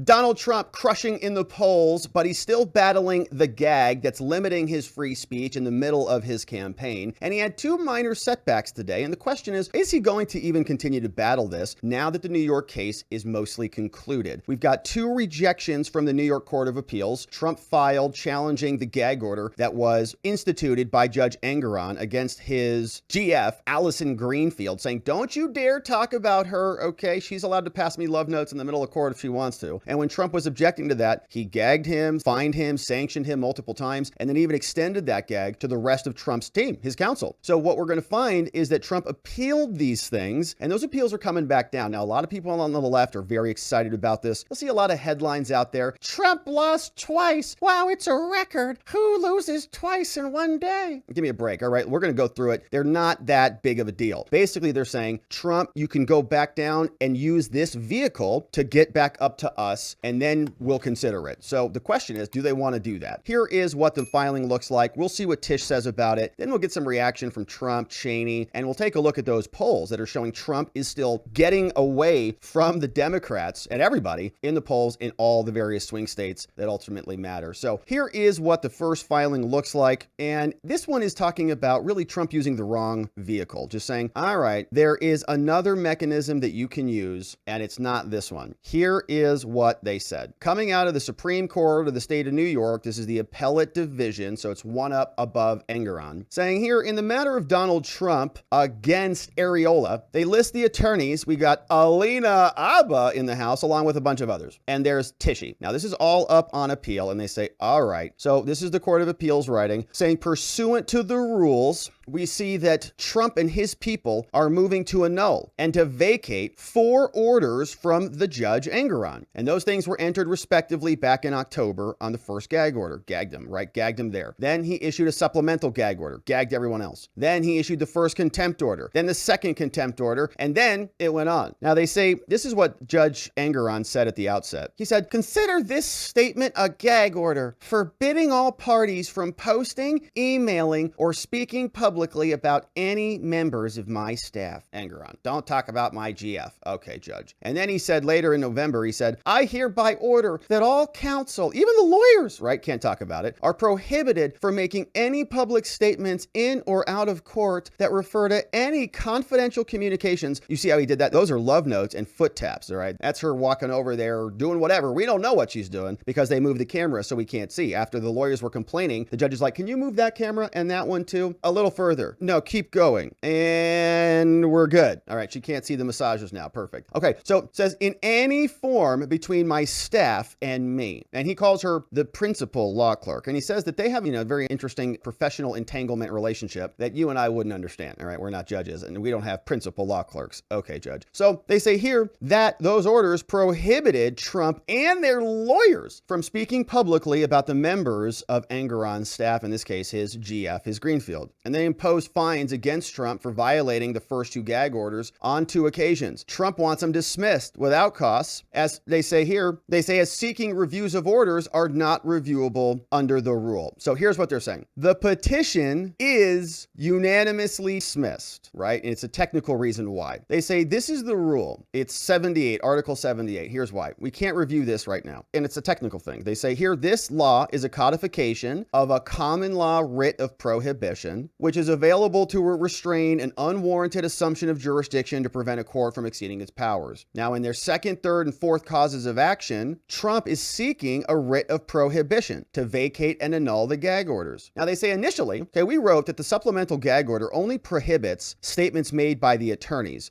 Donald Trump crushing in the polls, but he's still battling the gag that's limiting his free speech in the middle of his campaign. And he had 2 minor setbacks today. And the question is he going to even continue to battle this now that the New York case is mostly concluded? We've got 2 rejections from the New York Court of Appeals. Trump filed challenging the gag order that was instituted by Judge Engoron against his GF, Allison Greenfield, saying, don't you dare talk about her, okay? She's allowed to pass me love notes in the middle of court if she wants to. And when Trump was objecting to that, he gagged him, fined him, sanctioned him multiple times, and then even extended that gag to the rest of Trump's team, his counsel. So what we're going to find is that Trump appealed these things, and those appeals are coming back down. Now, a lot of people on the left are very excited about this. You'll see a lot of headlines out there. Trump lost twice. Wow, it's a record. Who loses twice in one day? Give me a break, all right? We're going to go through it. They're not that big of a deal. Basically, they're saying, Trump, you can go back down and use this vehicle to get back up to us, and then we'll consider it. So the question is, do they want to do that? Here is what the filing looks like. We'll see what Tish says about it. Then we'll get some reaction from Trump, Cheney, and we'll take a look at those polls that are showing Trump is still getting away from the Democrats and everybody in the polls in all the various swing states that ultimately matter. So here is what the first filing looks like. And this one is talking about really Trump using the wrong vehicle, just saying, all right, there is another mechanism that you can use, and it's not this one. Here is what they said. Coming out of the Supreme Court of the state of New York, this is the appellate division, so it's one up above Engoron, saying here, in the matter of Donald Trump against Areola, they list the attorneys. We got Alina Abba in the House, along with a bunch of others. And there's Tishy. Now, this is all up on appeal, and they say, all right. So this is the Court of Appeals writing, saying, pursuant to the rules, we see that Trump and his people are moving to annul and to vacate 4 orders from the Judge Engoron. And those things were entered respectively back in October on the first gag order. Gagged him, right? Gagged him there. Then he issued a supplemental gag order. Gagged everyone else. Then he issued the first contempt order. Then the second contempt order. And then it went on. Now they say, this is what Judge Engoron said at the outset. He said, consider this statement a gag order, forbidding all parties from posting, emailing, or speaking publicly about any members of my staff. Engoron, don't talk about my GF. Okay, Judge. And then he said later in November, he said, I hereby order that all counsel, even the lawyers, right, can't talk about it, are prohibited from making any public statements in or out of court that refer to any confidential communications. You see how he did that? Those are love notes and foot taps, all right? That's her walking over there doing whatever. We don't know what she's doing because they moved the camera so we can't see. After the lawyers were complaining, the judge is like, can you move that camera and that one too? A little further. No, keep going. And we're good. All right, she can't see the massages now. Perfect. Okay, so it says, in any form between my staff and me. And he calls her the principal law clerk. And he says that they have, a very interesting professional entanglement relationship that you and I wouldn't understand. All right, we're not judges and we don't have principal law clerks. Okay, Judge. So they say here that those orders prohibited Trump and their lawyers from speaking publicly about the members of Engoron's staff, in this case, his GF, his Greenfield. And they imposed fines against Trump for violating the first 2 gag orders on 2 occasions. Trump wants them dismissed without costs. As they say here, they say as seeking reviews of orders are not reviewable under the rule. So here's what they're saying. The petition is unanimously dismissed, right? And it's a technical reason why. They say this is the rule. It's 78, Article 78. Here's why. We can't review this right now. And it's a technical thing. They say here, this law is a codification of a common law writ of prohibition, which is available to restrain an unwarranted assumption of jurisdiction to prevent a court from exceeding its powers. Now, in their second, third, and fourth causes of action, Trump is seeking a writ of prohibition to vacate and annul the gag orders. Now, they say initially, okay, we wrote that the supplemental gag order only prohibits statements made by the attorneys.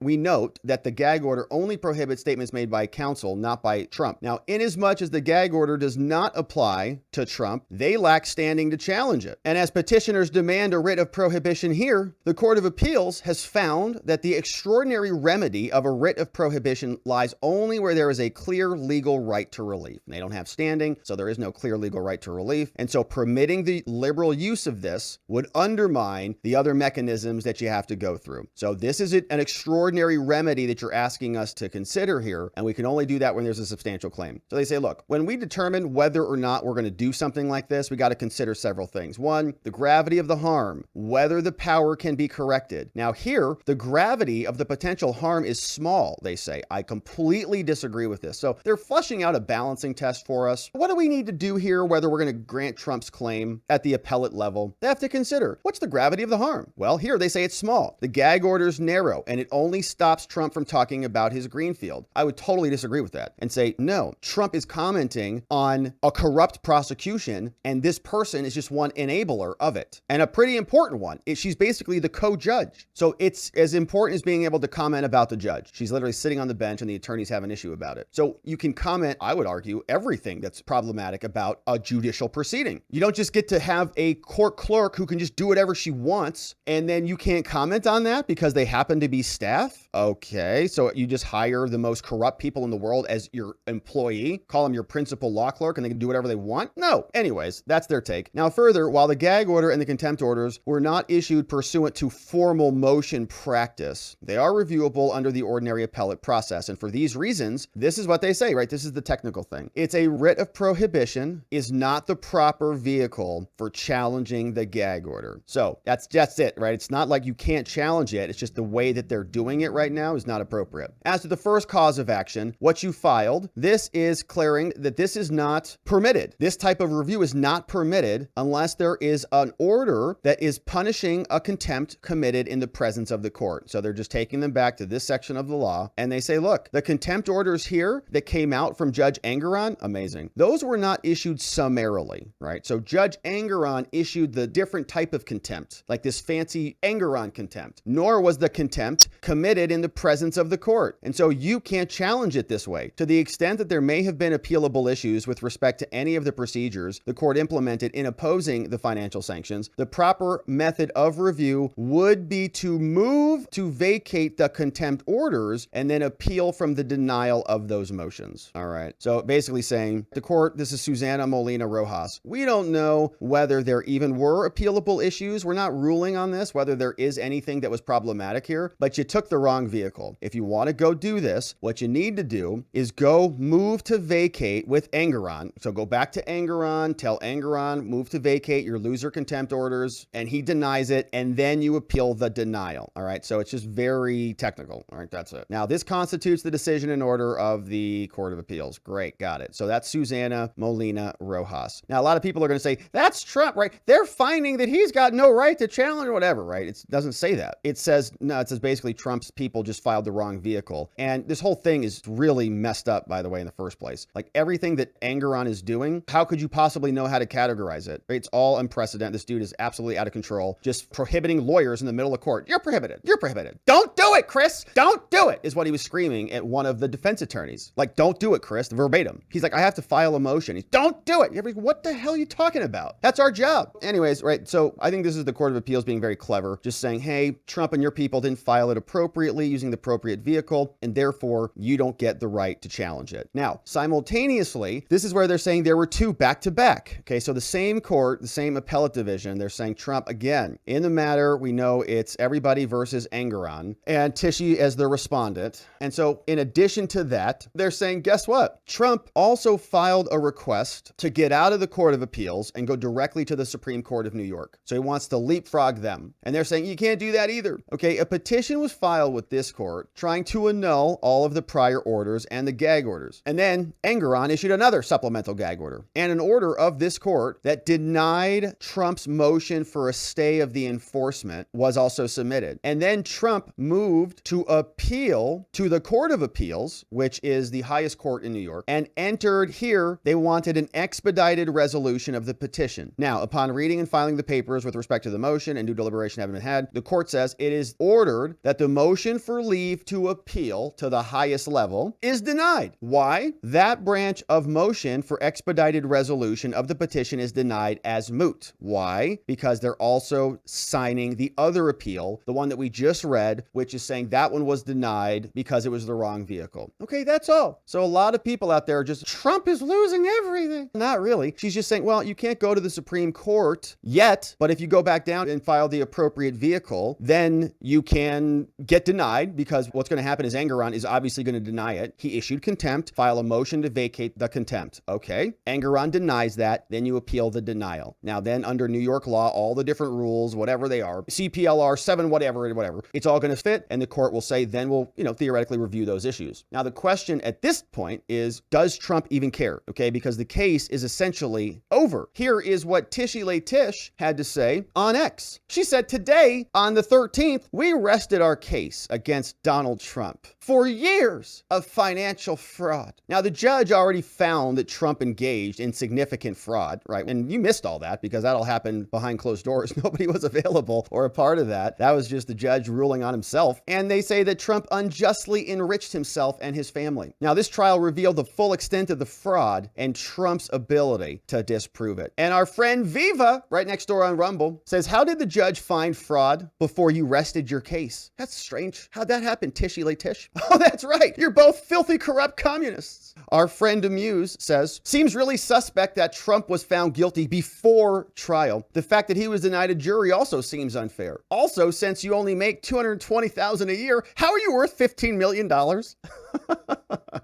We note that the gag order only prohibits statements made by counsel, not by Trump. Now, inasmuch as the gag order does not apply to Trump, they lack standing to challenge it. And as petitioners demand a writ of prohibition here, the Court of Appeals has found that the extraordinary remedy of a writ of prohibition lies only where there is a clear legal right to relief. They don't have standing, so there is no clear legal right to relief. And so permitting the liberal use of this would undermine the other mechanisms that you have to go through. So this is an extraordinary remedy that you're asking us to consider here, and we can only do that when there's a substantial claim. So they say, look, when we determine whether or not we're going to do something like this, we got to consider several things. One, the gravity of the harm, whether the power can be corrected. Now here, the gravity of the potential harm is small, they say. I completely disagree with this. So they're flushing out a balancing test for us. What do we need to do here, whether we're going to grant Trump's claim at the appellate level? They have to consider, what's the gravity of the harm? Well, here they say it's small. The gag order is narrow, and it only stops Trump from talking about his greenfield. I would totally disagree with that and say, no, Trump is commenting on a corrupt prosecution, and this person is just one enabler of it, and a pretty important one. She's basically the co-judge. So it's as important as being able to comment about the judge. She's literally sitting on the bench and the attorneys have an issue about it. So you can comment, I would argue, everything that's problematic about a judicial proceeding. You don't just get to have a court clerk who can just do whatever she wants, and then you can't comment on that because they happen to be staff. Okay, so you just hire the most corrupt people in the world as your employee, call them your principal law clerk, and they can do whatever they want? No. Anyways, that's their take. Now further, while the gag order and the contempt orders were not issued pursuant to formal motion practice, they are reviewable under the ordinary appellate process. And for these reasons, this is what they say, right? This is the technical thing. It's a writ of prohibition is not the proper vehicle for challenging the gag order. So that's it, right? It's not like you can't challenge it. It's just the way that they're doing it right now is not appropriate. As to the first cause of action, what you filed, this is clearing that this is not permitted. This type of review is not permitted unless there is an order that is punishing a contempt committed in the presence of the court. So they're just taking them back to this section of the law, and they say, look, the contempt orders here that came out from Judge Engoron, amazing. Those were not issued summarily, right? So Judge Engoron issued the different type of contempt, like this fancy Engoron contempt, nor was the contempt committed in the presence of the court. And so you can't challenge it this way. To the extent that there may have been appealable issues with respect to any of the procedures the court implemented in opposing the financial sanctions, the proper method of review would be to move to vacate the contempt orders and then appeal from the denial of those motions. All right. So basically saying the court, this is Susana Molina Rojas. We don't know whether there even were appealable issues. We're not ruling on this, whether there is anything that was problematic here, but you took the wrong vehicle. If you want to go do this, what you need to do is go move to vacate with Engoron. So go back to Engoron, tell Engoron, move to vacate your loser contempt orders, and he denies it, and then you appeal the denial. All right. So it's just very technical. All right. That's it. Now, this constitutes the decision in order of the Court of Appeals. Great. Got it. So that's Susana Molina Rojas. Now, a lot of people are going to say, that's Trump, right? They're finding that he's got no right to challenge or whatever, right? It doesn't say that. It says, no, it says basically Trump's people just filed the wrong vehicle. And this whole thing is really messed up, by the way, in the first place. Like everything that Engoron is doing, how could you possibly know how to categorize it? It's all unprecedented. This dude is absolutely out of control, just prohibiting lawyers in the middle of court. You're prohibited. You're prohibited. Don't do it, Chris. Don't do it, is what he was screaming at one of the defense attorneys. Like, don't do it, Chris, verbatim. He's like, I have to file a motion. He's, don't do it. You're like, what the hell are you talking about? That's our job. Anyways, right. So I think this is the Court of Appeals being very clever, just saying, hey, Trump and your people didn't file it appropriately using the appropriate vehicle, and therefore you don't get the right to challenge it. Now, simultaneously, this is where they're saying there were two back to back. Okay. So the same court, the same appellate division, they're saying Trump again. In the matter, we know it's everybody versus Engoron and Tishy as the respondent. And so in addition to that, they're saying, guess what? Trump also filed a request to get out of the Court of Appeals and go directly to the Supreme Court of New York. So he wants to leapfrog them. And they're saying, you can't do that either. Okay. A petition was filed with this court trying to annul all of the prior orders and the gag orders. And then Engoron issued another supplemental gag order and an order of this court that denied Trump's motion for a stay of the enforcement was also submitted. And then Trump moved to appeal to the Court of Appeals, which is the highest court in New York, and entered here. They wanted an expedited resolution of the petition. Now, upon reading and filing the papers with respect to the motion and due deliberation having been had, the court says it is ordered that the motion for leave to appeal to the highest level is denied. Why? That branch of motion for expedited resolution of the petition is denied as moot. Why? Because they're also signing the other appeal, the one that we just read, which is saying that one was denied because it was the wrong vehicle. Okay, that's all. So a lot of people out there are just, Trump is losing everything. Not really. She's just saying, well, you can't go to the Supreme Court yet, but if you go back down and file the appropriate vehicle, then you can get denied, because what's going to happen is Engoron is obviously going to deny it. He issued contempt, file a motion to vacate the contempt. Okay. Engoron denies that. Then you appeal the denial. Now then, under New York law, all the different rules, whatever they are, CPLR 7, whatever, it's all going to fit. and the court will say, then we'll, theoretically review those issues. Now, the question at this point is, does Trump even care? Okay, because the case is essentially over. Here is what Tishy Lay Tish had to say on X. She said, today, on the 13th, we rested our case against Donald Trump for years of financial fraud. Now, the judge already found that Trump engaged in significant fraud, right? And you missed all that because that'll happen behind closed doors. Nobody was available or a part of that. That was just the judge ruling on himself. And they say that Trump unjustly enriched himself and his family. Now, this trial revealed the full extent of the fraud and Trump's ability to disprove it. And our friend Viva, right next door on Rumble, says, how did the judge find fraud before you rested your case? That's strange. How'd that happen, Tishy Lay Tish? Oh, that's right. You're both filthy, corrupt communists. Our friend Amuse says, seems really suspect that Trump was found guilty before trial. The fact that he was denied a jury also seems unfair. Also, since you only make $220,000 a year, how are you worth $15 million?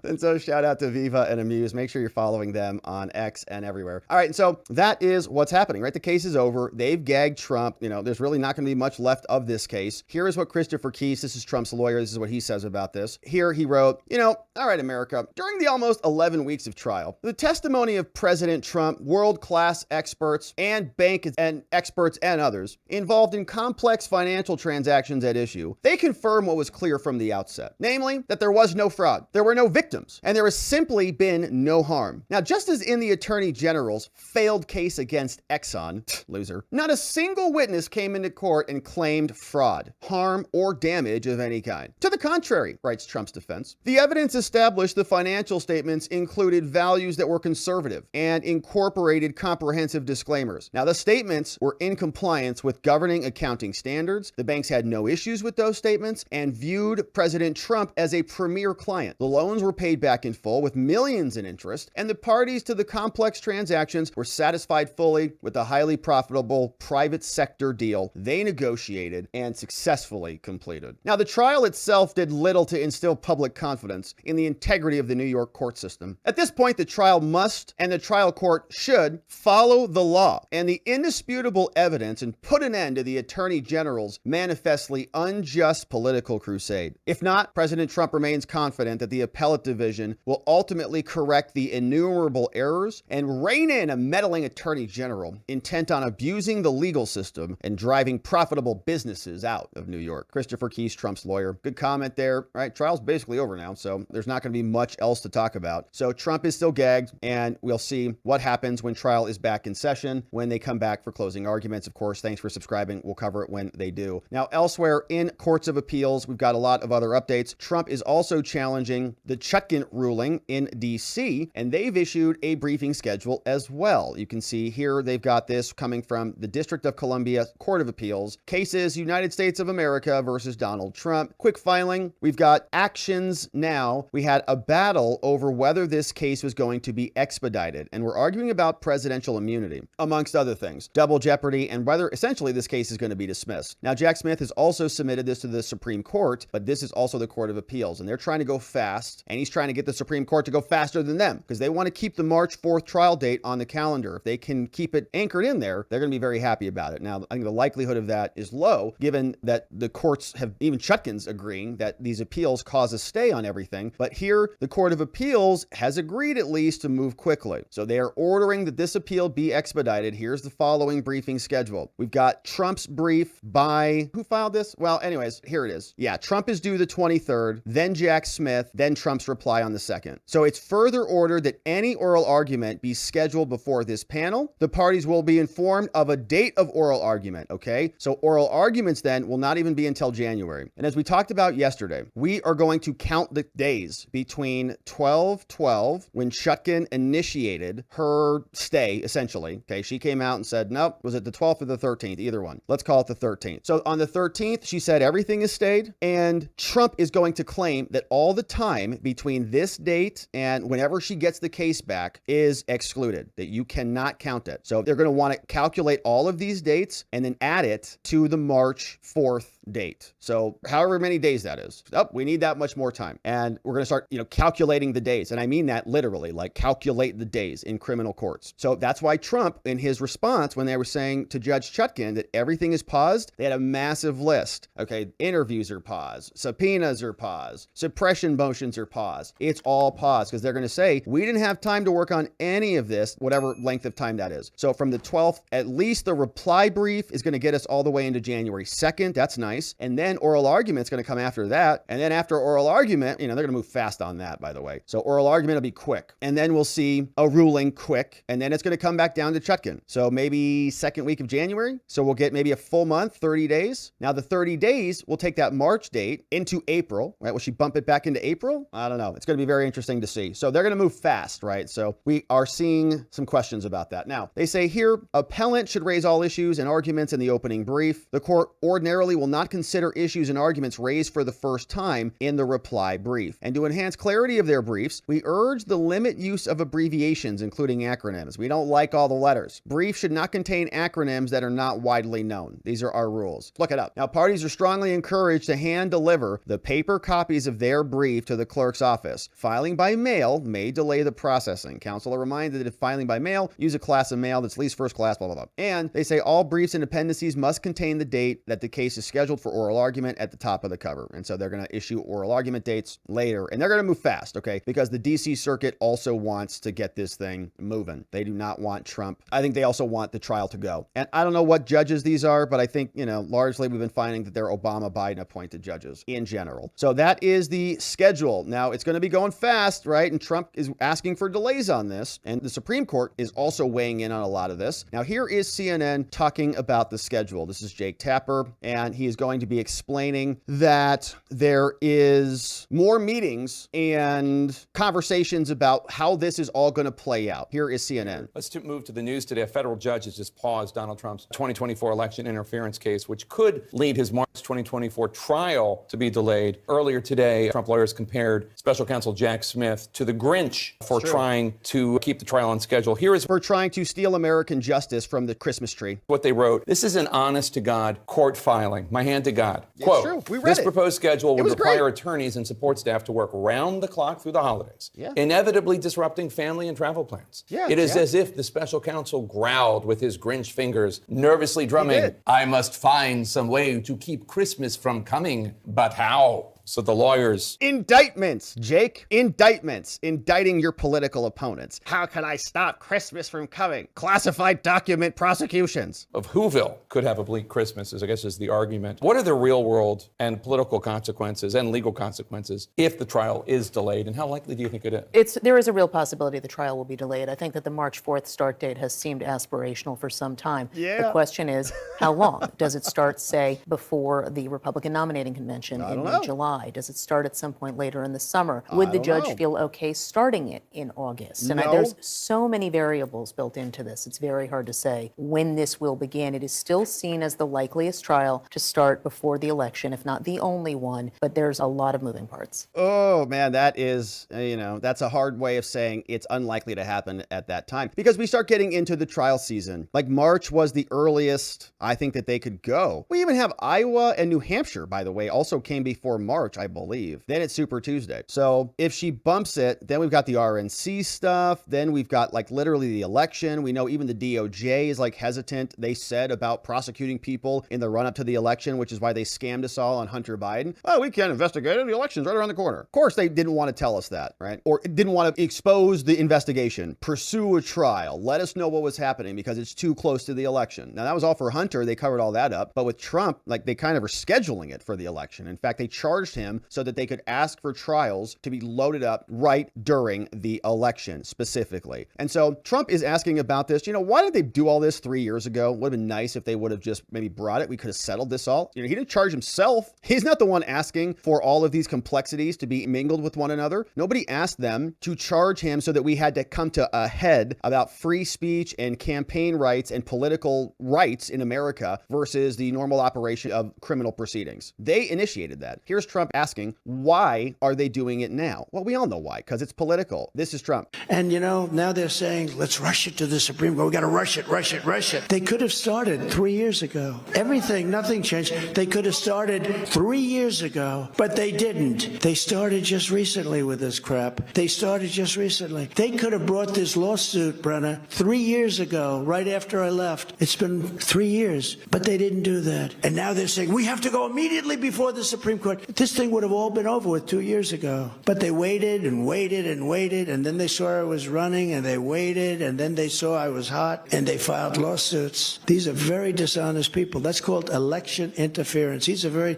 And so shout out to Viva and Amuse. Make sure you're following them on X and everywhere. All right. And so that is what's happening, right? The case is over. They've gagged Trump. There's really not going to be much left of this case. Here is what Christopher Kise, this is Trump's lawyer, this is what he says about this. Here he wrote, all right, America, during the almost 11 weeks of trial, the testimony of President Trump, world-class experts and bank and experts and others involved in complex financial transactions at issue, they confirm what was clear from the outset, namely that there was no fraud, there were no victims, and there has simply been no harm. Now, just as in the Attorney General's failed case against Exxon, loser, not a single witness came into court and claimed fraud, harm, or damage of any kind. To the contrary, writes Trump's defense, the evidence established the financial statements included values that were conservative and incorporated comprehensive disclaimers. Now, the statements were in compliance with governing accounting standards. The banks had no issues with those statements and viewed President Trump as a premier client. The loans were paid back in full with millions in interest, and the parties to the complex transactions were satisfied fully with the highly profitable private sector deal they negotiated and successfully completed. Now, the trial itself did little to instill public confidence in the integrity of the New York court system. At this point, the trial must and the trial court should follow the law and the indisputable evidence and put an end to the Attorney General's manifestly unjust political crusade. If not, President Trump remains confident that the appellate division will ultimately correct the innumerable errors and rein in a meddling Attorney General intent on abusing the legal system and driving profitable businesses out of New York. Christopher Kise, Trump's lawyer. Good comment there, right? Trial's basically over now, so there's not going to be much else to talk about. So Trump is still gagged, and we'll see what happens when trial is back in session, when they come back for closing arguments. Of course, thanks for subscribing. We'll cover it when they do. Now, elsewhere in courts of appeals, we've got a lot of other updates. Trump is also challenging the Chutkan ruling in D.C., and they've issued a briefing schedule as well. You can see here they've got this coming from the District of Columbia Court of Appeals. Cases United States of America versus Donald Trump. Quick filing. We've got actions now. We had a battle over whether this case was going to be expedited, and we're arguing about presidential immunity, amongst other things, double jeopardy, and whether essentially this case is going to be dismissed. Now, Jack Smith has also submitted this to the Supreme Court, but this is also the Court of Appeals, and they're trying to go fast, and he's trying to get the Supreme Court to go faster than them because they want to keep the March 4th trial date on the calendar. If they can keep it anchored in there, they're going to be very happy about it. Now, I think the likelihood of that is low, given that the courts have, even Chutkan's agreeing that these appeals cause a stay on everything. But here, the Court of Appeals has agreed at least to move quickly. So they are ordering that this appeal be expedited. Here's the following briefing schedule. We've got Trump's brief by, who filed this? Well, anyways, here it is. Yeah, Trump is due the 23rd, then Jack Smith, then Trump's reply on the 2nd. So it's further ordered that any oral argument be scheduled before this panel. The parties will be informed of a date of oral argument, okay? So oral arguments then will not even be until January. And as we talked about yesterday, we are going to count the days between 12/12, when Chutkan initiated her stay, essentially. Okay, she came out and said, nope, was it the 12th or the 13th? Either one. Let's call it the 13th. So on the 13th, she said everything is stayed, and Trump is going to claim that all the time between this date and whenever she gets the case back is excluded, that you cannot count it. So they're going to want to calculate all of these dates and then add it to the March 4th date. So however many days that is. Oh, we need that much more time. And we're going to start, calculating the days. And I mean that literally, like calculate the days in criminal courts. So that's why Trump, in his response, when they were saying to Judge Chutkan that everything is paused, they had a massive list. Okay. In interviews are paused, subpoenas are paused, suppression motions are paused. It's all paused because they're going to say, we didn't have time to work on any of this, whatever length of time that is. So from the 12th, at least the reply brief is going to get us all the way into January 2nd. That's nice. And then oral argument's going to come after that. And then after oral argument, they're going to move fast on that, by the way. So oral argument will be quick. And then we'll see a ruling quick. And then it's going to come back down to Chutkan. So maybe second week of January. So we'll get maybe a full month, 30 days. Now the 30 days will take that March date into April, right? Will she bump it back into April? I don't know. It's going to be very interesting to see. So they're going to move fast, right? So we are seeing some questions about that. Now, they say here, appellant should raise all issues and arguments in the opening brief. The court ordinarily will not consider issues and arguments raised for the first time in the reply brief. And to enhance clarity of their briefs, we urge the limit use of abbreviations, including acronyms. We don't like all the letters. Briefs should not contain acronyms that are not widely known. These are our rules. Look it up. Now, parties are strongly encouraged to hand deliver the paper copies of their brief to the clerk's office. Filing by mail may delay the processing. Counsel are reminded that if filing by mail, use a class of mail that's least first class, blah, blah, blah. And they say all briefs and appendices must contain the date that the case is scheduled for oral argument at the top of the cover. And so they're going to issue oral argument dates later. And they're going to move fast, okay? Because the DC Circuit also wants to get this thing moving. They do not want Trump. I think they also want the trial to go. And I don't know what judges these are, but I think, largely we've been finding that they're Obama-Biden appointed judges in general. So that is the schedule. Now, it's going to be going fast, right? And Trump is asking for delays on this. And the Supreme Court is also weighing in on a lot of this. Now, here is CNN talking about the schedule. This is Jake Tapper, and he is going to be explaining that there is more meetings and conversations about how this is all going to play out. Here is CNN. Let's move to the news today. A federal judge has just paused Donald Trump's 2024 election interference case, which could lead his March 2024 trial to be delayed. Earlier today, Trump lawyers compared special counsel Jack Smith to the Grinch for trying to keep the trial on schedule. Here is for trying to steal American justice from the Christmas tree. What they wrote. This is an honest-to-God court filing. My hand to God. It's Quote, true. We read this it. Proposed schedule would require great. attorneys and support staff to work round the clock through the holidays, Yeah. inevitably disrupting family and travel plans. Yeah, it is yeah. as if the special counsel growled with his Grinch fingers, nervously drumming, did. I must find some way to keep Christmas from coming, but how? So the lawyers... Indictments, Jake. Indictments. Indicting your political opponents. How can I stop Christmas from coming? Classified document prosecutions. of Whoville could have a bleak Christmas, I guess is the argument. What are the real world and political consequences and legal consequences if the trial is delayed, and how likely do you think it is? There is a real possibility the trial will be delayed. I think that the March 4th start date has seemed aspirational for some time. Yeah. The question is, how long? Does it start, say, before the Republican nominating convention in mid-July? Does it start at some point later in the summer? Would the judge feel okay starting it in August? And there's so many variables built into this. It's very hard to say when this will begin. It is still seen as the likeliest trial to start before the election, if not the only one, but there's a lot of moving parts. Oh, man, that is, that's a hard way of saying it's unlikely to happen at that time because we start getting into the trial season. Like March was the earliest I think that they could go. We even have Iowa and New Hampshire, by the way, also came before March, I believe. Then it's Super Tuesday. So if she bumps it, then we've got the RNC stuff. Then we've got like literally the election. We know even the DOJ is like hesitant. They said about prosecuting people in the run up to the election, which is why they scammed us all on Hunter Biden. Oh, we can't investigate it. The election's right around the corner. Of course, they didn't want to tell us that, right? Or didn't want to expose the investigation, pursue a trial, let us know what was happening because it's too close to the election. Now that was all for Hunter. They covered all that up. But with Trump, like they kind of are scheduling it for the election. In fact, they charged him so that they could ask for trials to be loaded up right during the election specifically. And so Trump is asking about this. Why did they do all this 3 years ago? Would have been nice if they would have just maybe brought it. We could have settled this all. He didn't charge himself. He's not the one asking for all of these complexities to be mingled with one another. Nobody asked them to charge him so that we had to come to a head about free speech and campaign rights and political rights in America versus the normal operation of criminal proceedings. They initiated that. Here's Trump Trump asking, why are they doing it now? Well, we all know why, because it's political. This is Trump. And, now they're saying, let's rush it to the Supreme Court. We got to rush it, rush it, rush it. They could have started 3 years ago. Nothing changed. They could have started 3 years ago, but they didn't. They started just recently with this crap. They could have brought this lawsuit, Brenna, 3 years ago, right after I left. It's been 3 years, but they didn't do that. And now they're saying, we have to go immediately before the Supreme Court. This thing would have all been over with 2 years ago. But they waited and waited and waited, and then they saw I was running, and they waited, and then they saw I was hot, and they filed lawsuits. These are very dishonest people. That's called election interference.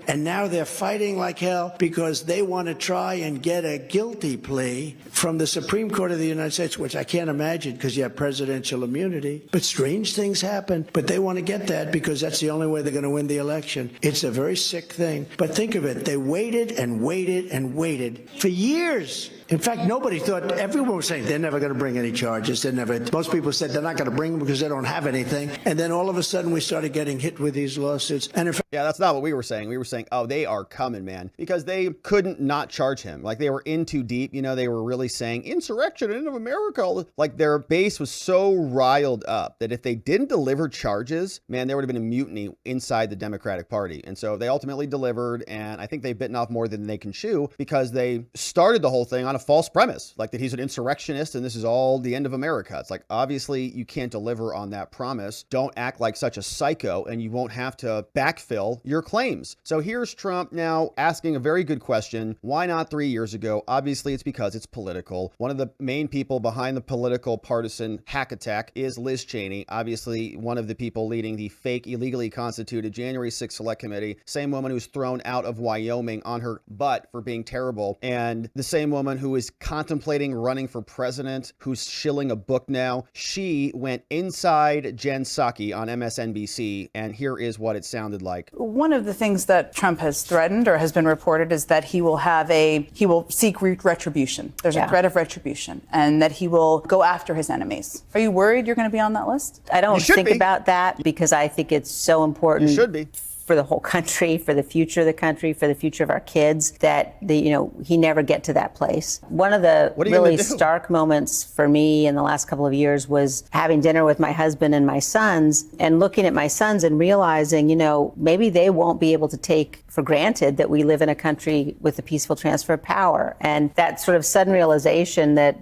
And now they're fighting like hell because they want to try and get a guilty plea from the Supreme Court of the United States, which I can't imagine because you have presidential immunity. But strange things happen. But they want to get that because that's the only way they're going to win the election. It's a very sick thing. But think of it. They waited and waited and waited for years. In fact, nobody thought, everyone was saying they're never going to bring any charges. Most people said they're not going to bring them because they don't have anything. And then all of a sudden we started getting hit with these lawsuits. And in fact, yeah, that's not what we were saying. We were saying, oh, they are coming, man, because they couldn't not charge him. Like they were in too deep. They were really saying insurrection in America. Like their base was so riled up that if they didn't deliver charges, man, there would have been a mutiny inside the Democratic Party. And so they ultimately delivered. And I think they've bitten off more than they can chew because they started the whole thing on a false premise, like that he's an insurrectionist and this is all the end of America. It's like, obviously you can't deliver on that promise. Don't act like such a psycho and you won't have to backfill your claims. So here's Trump now asking a very good question. Why not 3 years ago? Obviously it's because it's political. One of the main people behind the political partisan hack attack is Liz Cheney, obviously one of the people leading the fake illegally constituted January 6th Select Committee, same woman who's thrown out of Wyoming on her butt for being terrible, and the same woman who is contemplating running for president, who's shilling a book now. She went inside Jen Psaki on MSNBC, and here is what it sounded like. One of the things that Trump has threatened or has been reported is that he will seek retribution. There's a threat of retribution, and that he will go after his enemies. Are you worried you're going to be on that list? I don't think about that because I think it's so important. You should be. For the whole country, for the future of the country, for the future of our kids, that he never get to that place. One of the really stark moments for me in the last couple of years was having dinner with my husband and my sons and looking at my sons and realizing, maybe they won't be able to take for granted that we live in a country with a peaceful transfer of power. And that sort of sudden realization that,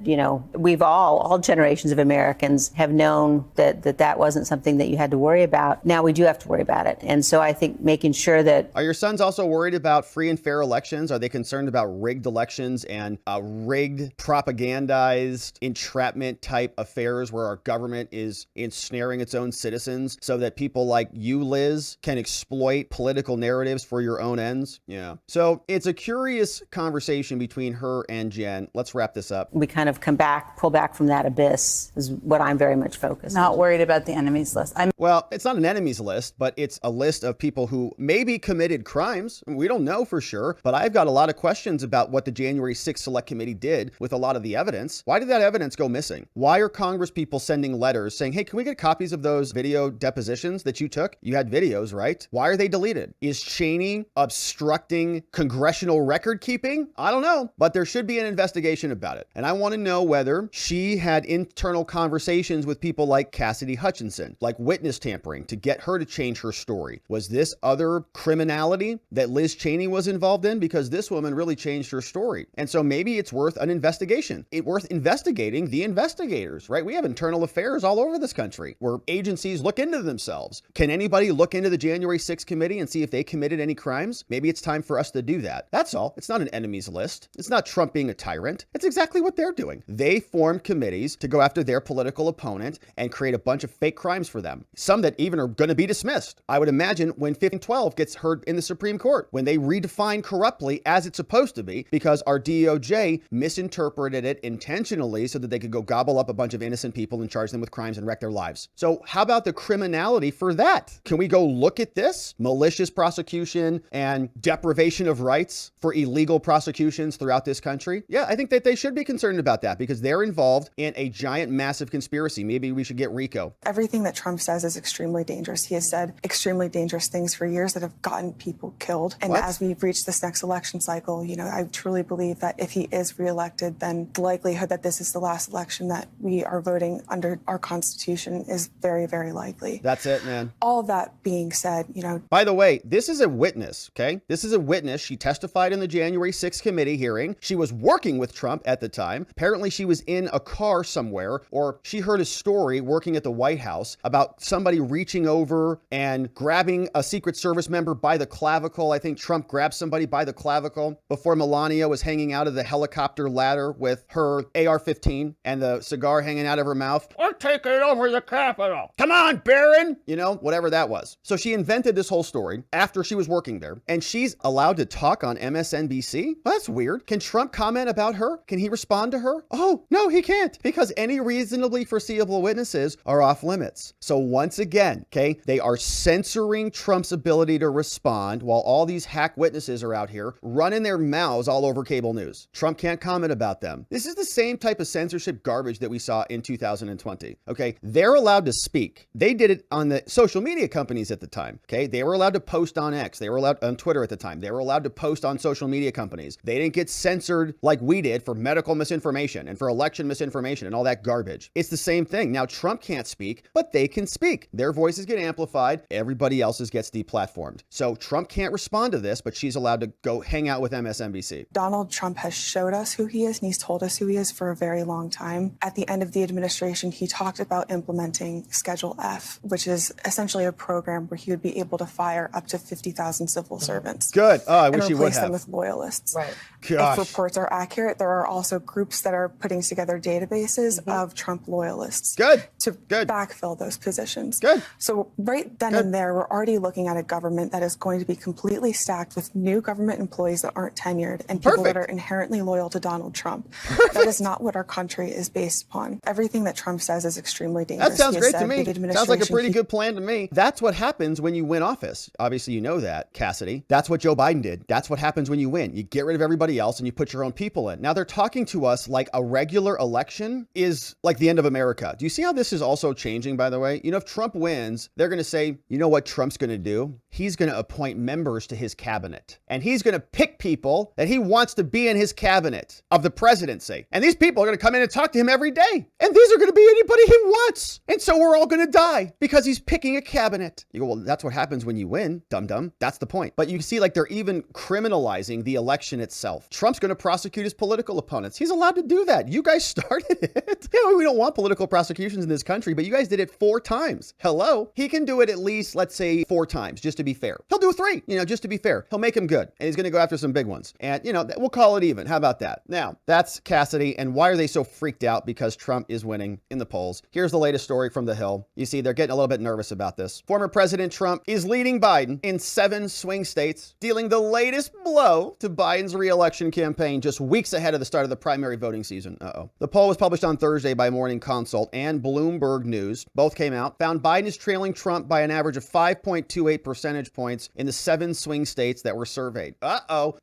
we've all generations of Americans have known that wasn't something that you had to worry about. Now we do have to worry about it. And so I think making sure that... Are your sons also worried about free and fair elections? Are they concerned about rigged elections and rigged, propagandized, entrapment type affairs where our government is ensnaring its own citizens so that people like you, Liz, can exploit political narratives for your own ends? Yeah. So it's a curious conversation between her and Jen. Let's wrap this up. We kind of pull back from that abyss is what I'm very much focused on. Not worried about the enemies list. Well, it's not an enemies list, but it's a list of people who maybe committed crimes. We don't know for sure, but I've got a lot of questions about what the January 6th Select Committee did with a lot of the evidence. Why did that evidence go missing? Why are Congress people sending letters saying, hey, can we get copies of those video depositions that you took? You had videos, right? Why are they deleted? Is Cheney obstructing congressional record keeping? I don't know, but there should be an investigation about it. And I want to know whether she had internal conversations with people like Cassidy Hutchinson, like witness tampering, to get her to change her story. Was this other criminality that Liz Cheney was involved in? Because this woman really changed her story. And so maybe it's worth an investigation. It's worth investigating the investigators, right? We have internal affairs all over this country where agencies look into themselves. Can anybody look into the January 6th committee and see if they committed any crimes? Maybe it's time for us to do that. That's all. It's not an enemies list. It's not Trump being a tyrant. It's exactly what they're doing. They formed committees to go after their political opponent and create a bunch of fake crimes for them. Some that even are going to be dismissed. I would imagine when 1512 gets heard in the Supreme Court, when they redefine corruptly as it's supposed to be, because our DOJ misinterpreted it intentionally so that they could go gobble up a bunch of innocent people and charge them with crimes and wreck their lives. So how about the criminality for that? Can we go look at this? Malicious prosecution and deprivation of rights for illegal prosecutions throughout this country? Yeah, I think that they should be concerned about that because they're involved in a giant, massive conspiracy. Maybe we should get RICO. Everything that Trump says is extremely dangerous. He has said extremely dangerous things things for years that have gotten people killed. And as we reach this next election cycle, you know, I truly believe that if he is reelected, then the likelihood that this is the last election that we are voting under our Constitution is very, very likely. That's it, man. All of that being said, you know. By the way, this is a witness, okay? This is a witness. She testified in the January 6th committee hearing. She was working with Trump at the time. Apparently, she was in a car somewhere, or she heard a story working at the White House about somebody reaching over and grabbing a Secret Service member by the clavicle. I think Trump grabbed somebody by the clavicle before Melania was hanging out of the helicopter ladder with her AR-15 and the cigar hanging out of her mouth. We're taking over the Capitol. Come on, Barron. You know, whatever that was. So she invented this whole story after she was working there, and she's allowed to talk on MSNBC? Well, that's weird. Can Trump comment about her? Can he respond to her? Oh, no, he can't, because any reasonably foreseeable witnesses are off limits. So once again, okay, they are censoring Trump's ability to respond while all these hack witnesses are out here running their mouths all over cable news. Trump can't comment about them. This is the same type of censorship garbage that we saw in 2020. Okay, they're allowed to speak. They did it on the social media companies at the time. Okay, they were allowed to post on X. They were allowed on Twitter at the time. They were allowed to post on social media companies. They didn't get censored like we did for medical misinformation and for election misinformation and all that garbage. It's the same thing. Now, Trump can't speak, but they can speak. Their voices get amplified. Everybody else's gets deplatformed. So Trump can't respond to this, but she's allowed to go hang out with MSNBC. Donald Trump has showed us who he is, and he's told us who he is for a very long time. At the end of the administration, he talked about implementing Schedule F, which is essentially a program where he would be able to fire up to 50,000 civil servants. Good. Oh, I wish he would replace have. them with loyalists. Right. Gosh. If reports are accurate, there are also groups that are putting together databases of Trump loyalists. Good. To Good. backfill those positions. Good. So right then and there, we're already looking at a government that is going to be completely stacked with new government employees that aren't tenured and people that are inherently loyal to Donald Trump. That is not what our country is based upon. Everything that Trump says is extremely dangerous. That sounds great to me. Sounds like a pretty good plan to me. That's what happens when you win office. Obviously, you know that, Cassidy. That's what Joe Biden did. That's what happens when you win. You get rid of everybody else and you put your own people in. Now they're talking to us like a regular election is like the end of America. Do you see how this is also changing, by the way? You know, if Trump wins, they're going to say, you know what Trump's going to do? He's going to appoint members to his cabinet. And he's going to pick people that he wants to be in his cabinet of the presidency. And these people are going to come in and talk to him every day. And these are going to be anybody he wants. And so we're all going to die because he's picking a cabinet. You go, well, that's what happens when you win, dum-dum. That's the point. But you see, like, they're even criminalizing the election itself. Trump's going to prosecute his political opponents. He's allowed to do that. You guys started it. Yeah, we don't want political prosecutions in this country, but you guys did it 4 times. Hello? He can do it at least, let's say, 4 times, just to be fair. He'll do 3, just to be fair. He'll make him good. And he's going to go after some big ones. And, we'll call it even. How about that? Now, that's Cassidy. And why are they so freaked out? Because Trump is winning in the polls. Here's the latest story from The Hill. You see, they're getting a little bit nervous about this. Former President Trump is leading Biden in 7 swing states, dealing the latest blow to Biden's re-election campaign just weeks ahead of the start of the primary voting season. The poll was published on Thursday by Morning Consult and Bloomberg News. Both came out, found Biden is trailing Trump by an average of 5.28 percentage points in the 7 swing states that were surveyed.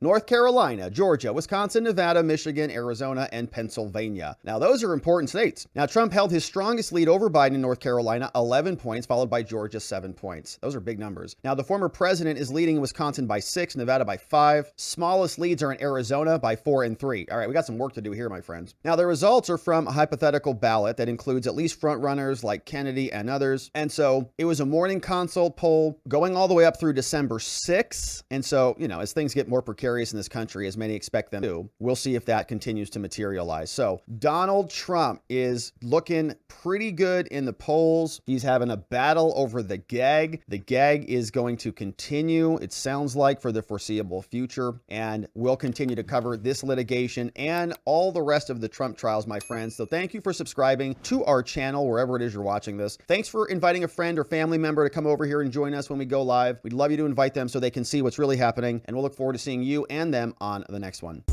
North Carolina, Georgia, Wisconsin, Nevada, Michigan, Arizona, and Pennsylvania. Now, those are important states. Now, Trump held his strongest lead over Biden in North Carolina, 11 points, followed by Georgia, 7 points. Those are big numbers. Now, the former president is leading in Wisconsin by 6, Nevada by 5. Smallest leads are in Arizona by 4 and 3. All right, we got some work to do here, my friends. Now, the results are from a hypothetical ballot that includes at least front runners like Kennedy and others. And so it was a Morning Consult poll going all the way up through December 6th. And so, as things get more precarious in this country, as many expect them to, we'll see if that continues to materialize. So Donald Trump is looking pretty good in the polls. He's having a battle over the gag. The gag is going to continue, it sounds like, for the foreseeable future. And we'll continue to cover this litigation and all the rest of the Trump trials, my friends. So thank you for subscribing to our channel, wherever it is you're watching this. Thanks for inviting a friend or family member to come over here and join us when we go live. We'd love you to invite them so they can see what's really happening. And we'll look forward to seeing you and them on the next one.